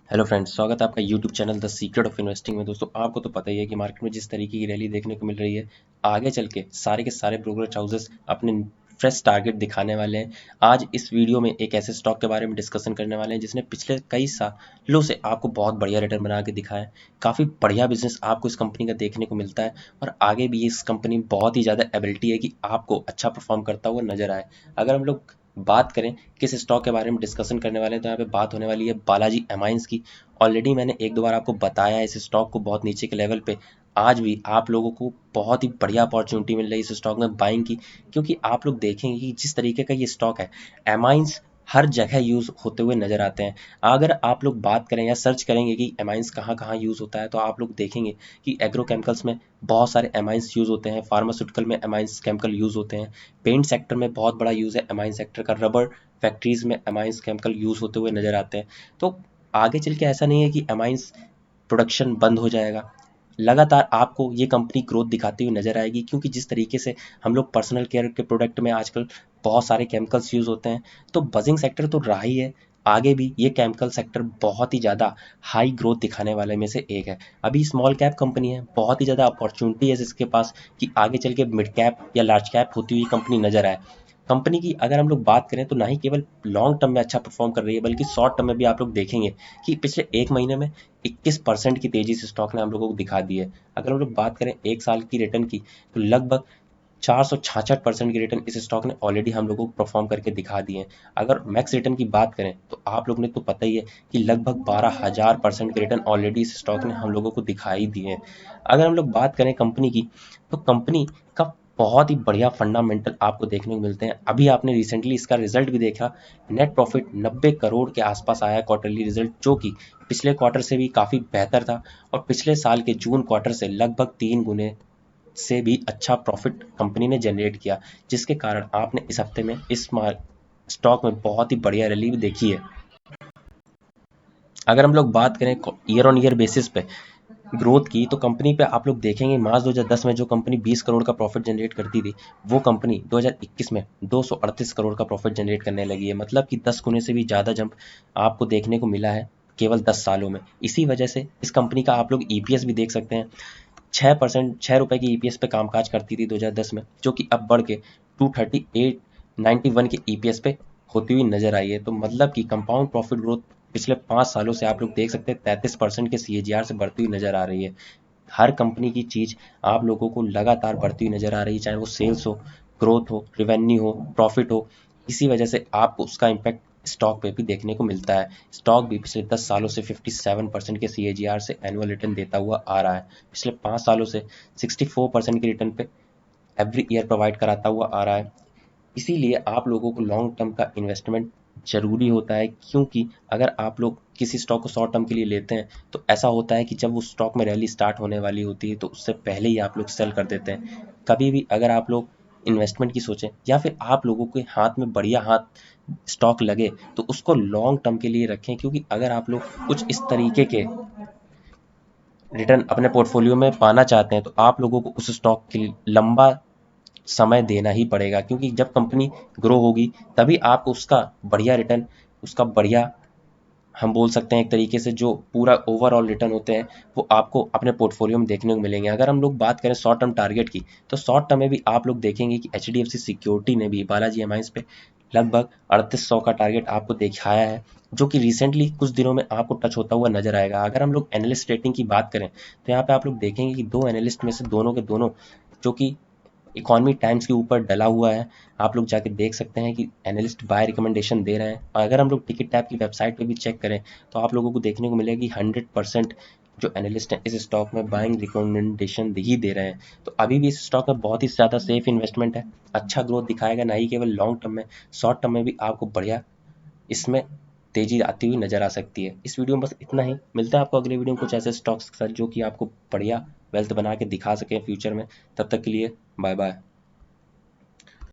Hello friends, स्वागत है आपका YouTube channel the secret of investing में। दोस्तों, आपको तो पता ही है कि मार्केट में जिस तरीके की रैली देखने को मिल रही है, आगे चल के सारे ब्रोकरेज हाउसेस अपने फ्रेश टारगेट दिखाने वाले हैं। आज इस वीडियो में एक ऐसे स्टॉक के बारे में डिस्कशन करने वाले हैं जिसने पिछले कई सालों से आपको बहुत बढ़िया रिटर्न बना के दिखाया है। काफ़ी बढ़िया बिजनेस आपको इस कंपनी का देखने को मिलता है और आगे भी इस कंपनी में बहुत ही ज़्यादा एबिलिटी है कि आपको अच्छा परफॉर्म करता हुआ नजर आए। अगर हम लोग बात करें किस स्टॉक के बारे में डिस्कशन करने वाले हैं, तो यहाँ पे बात होने वाली है बालाजी एमाइंस की। ऑलरेडी मैंने एक दो बार आपको बताया है इस स्टॉक को बहुत नीचे के लेवल पे आज भी आप लोगों को बहुत ही बढ़िया अपॉर्चुनिटी मिल रही है इस स्टॉक में बाइंग की। क्योंकि आप लोग देखेंगे कि जिस तरीके का ये स्टॉक है, एमाइंस हर जगह यूज़ होते हुए नज़र आते हैं। अगर आप लोग बात करें या सर्च करेंगे कि एमाइंस कहाँ कहाँ यूज़ होता है, तो आप लोग देखेंगे कि एग्रोकेमिकल्स में बहुत सारे एमाइंस यूज़ होते हैं, फार्मास्यूटिकल में एमाइंस केमिकल यूज़ होते हैं, पेंट सेक्टर में बहुत बड़ा यूज़ है एमाइन सेक्टर का, रबर फैक्ट्रीज में एमाइंस केमिकल यूज़ होते हुए नज़र आते हैं। तो आगे चल के ऐसा नहीं है कि एमाइंस प्रोडक्शन बंद हो जाएगा। लगातार आपको ये कंपनी ग्रोथ दिखाती हुई नजर आएगी, क्योंकि जिस तरीके से हम लोग पर्सनल केयर के प्रोडक्ट में आजकल बहुत सारे केमिकल्स यूज़ होते हैं, तो बजिंग सेक्टर तो रहा ही है। आगे भी ये केमिकल सेक्टर बहुत ही ज़्यादा हाई ग्रोथ दिखाने वाले में से एक है। अभी स्मॉल कैप कंपनी है, बहुत ही ज़्यादा अपॉर्चुनिटी है इसके पास कि आगे चल के मिड कैप या लार्ज कैप होती हुई कंपनी नजर आए। कंपनी की अगर हम लोग बात करें तो ना ही केवल लॉन्ग टर्म में अच्छा परफॉर्म कर रही है, बल्कि शॉर्ट टर्म में भी आप लोग देखेंगे कि पिछले एक महीने में 21% की तेजी से स्टॉक ने हम लोगों को दिखा दी है। अगर हम लोग बात करें एक साल की रिटर्न की, तो लगभग 466% की रिटर्न इस स्टॉक ने ऑलरेडी हम लोगों को परफॉर्म करके दिखा दिए हैं। अगर मैक्स रिटर्न की बात करें तो आप लोग ने तो पता ही है कि लगभग 12,000% की रिटर्न ऑलरेडी इस स्टॉक ने हम लोगों को दिखाई दिए हैं। अगर हम लोग बात करें कंपनी की, तो कंपनी का बहुत ही बढ़िया फंडामेंटल आपको देखने को मिलते हैं। अभी आपने रिसेंटली इसका रिजल्ट भी देखा, नेट प्रॉफिट 90 करोड़ के आसपास आया क्वार्टरली रिजल्ट, जो कि पिछले क्वार्टर से भी काफ़ी बेहतर था और पिछले साल के जून क्वार्टर से लगभग 3 गुने से भी अच्छा प्रॉफिट कंपनी ने जनरेट किया, जिसके कारण आपने इस हफ्ते में इस स्टॉक में बहुत ही बढ़िया रैली भी देखी है। अगर हम लोग बात करें ईयर ऑन ईयर बेसिस पे ग्रोथ की, तो कंपनी पे आप लोग देखेंगे मार्च 2010 में जो कंपनी 20 करोड़ का प्रॉफिट जनरेट करती थी, वो कंपनी 2021 में 238 करोड़ का प्रॉफिट जनरेट करने लगी है। मतलब कि 10 गुने से भी ज़्यादा जंप आपको देखने को मिला है केवल 10 सालों में। इसी वजह से इस कंपनी का आप लोग ईपीएस भी देख सकते हैं। 6% 6 रुपए की ईपीएस पे कामकाज करती थी 2010 में, जो कि अब बढ़ के 238.91 के ईपीएस पे होती हुई नजर आई है। तो मतलब कि कंपाउंड प्रॉफिट ग्रोथ पिछले 5 सालों से आप लोग देख सकते हैं 33% के सीएजीआर से बढ़ती हुई नजर आ रही है। हर कंपनी की चीज आप लोगों को लगातार बढ़ती हुई नजर आ रही है, चाहे वो सेल्स हो, ग्रोथ हो, रिवेन्यू हो, प्रॉफिट हो। इसी वजह से आपको उसका इम्पैक्ट स्टॉक पे भी देखने को मिलता है। स्टॉक भी पिछले 10 सालों से 57% के सीएजीआर से एनुअल रिटर्न देता हुआ आ रहा है। पिछले 5 सालों से 64% की रिटर्न पे एवरी ईयर प्रोवाइड कराता हुआ आ रहा है। इसीलिए आप लोगों को लॉन्ग टर्म का इन्वेस्टमेंट ज़रूरी होता है, क्योंकि अगर आप लोग किसी स्टॉक को शॉर्ट टर्म के लिए लेते हैं, तो ऐसा होता है कि जब उस स्टॉक में रैली स्टार्ट होने वाली होती है, तो उससे पहले ही आप लोग सेल कर देते हैं। कभी भी अगर आप लोग इन्वेस्टमेंट की सोचें या फिर आप लोगों के हाथ में बढ़िया स्टॉक लगे, तो उसको लॉन्ग टर्म के लिए रखें। क्योंकि अगर आप लोग कुछ इस तरीके के रिटर्न अपने पोर्टफोलियो में पाना चाहते हैं, तो आप लोगों को उस स्टॉक के लिए लंबा समय देना ही पड़ेगा। क्योंकि जब कंपनी ग्रो होगी, तभी आपको उसका बढ़िया रिटर्न, उसका बढ़िया, हम बोल सकते हैं एक तरीके से जो पूरा ओवरऑल रिटर्न होते हैं, वो आपको अपने पोर्टफोलियो में देखने को मिलेंगे। अगर हम लोग बात करें शॉर्ट टर्म टारगेट की, तो शॉर्ट टर्म में भी आप लोग देखेंगे कि एचडीएफसी सिक्योरिटी ने भी बालाजी एमाइंस पे लगभग 3800 का टारगेट आपको दिखाया है, जो कि रिसेंटली कुछ दिनों में आपको टच होता हुआ नजर आएगा। अगर हम लोग एनालिस्ट रेटिंग की बात करें, तो यहाँ पे आप लोग देखेंगे कि दो एनालिस्ट में से दोनों के दोनों, जो कि इकॉनमी टाइम्स के ऊपर डला हुआ है, आप लोग जाके देख सकते हैं कि एनालिस्ट बाय रिकमेंडेशन दे रहे हैं। और अगर हम लोग टिकट टैप की वेबसाइट पे भी चेक करें, तो आप लोगों को देखने को मिलेगा कि 100% जो एनालिस्ट हैं इस स्टॉक में बाइंग रिकमेंडेशन ही दे रहे हैं। तो अभी भी इस स्टॉक में बहुत ही ज़्यादा सेफ इन्वेस्टमेंट है, अच्छा ग्रोथ दिखाएगा, ना ही केवल लॉन्ग टर्म में, शॉर्ट टर्म में भी आपको बढ़िया इसमें तेजी आती हुई नजर आ सकती है। इस वीडियो में बस इतना ही। मिलता है आपको अगले वीडियो में कुछ ऐसे स्टॉक्स के साथ जो कि आपको बढ़िया वेल्थ बना के दिखा सके फ्यूचर में। तब तक के लिए बाय बाय।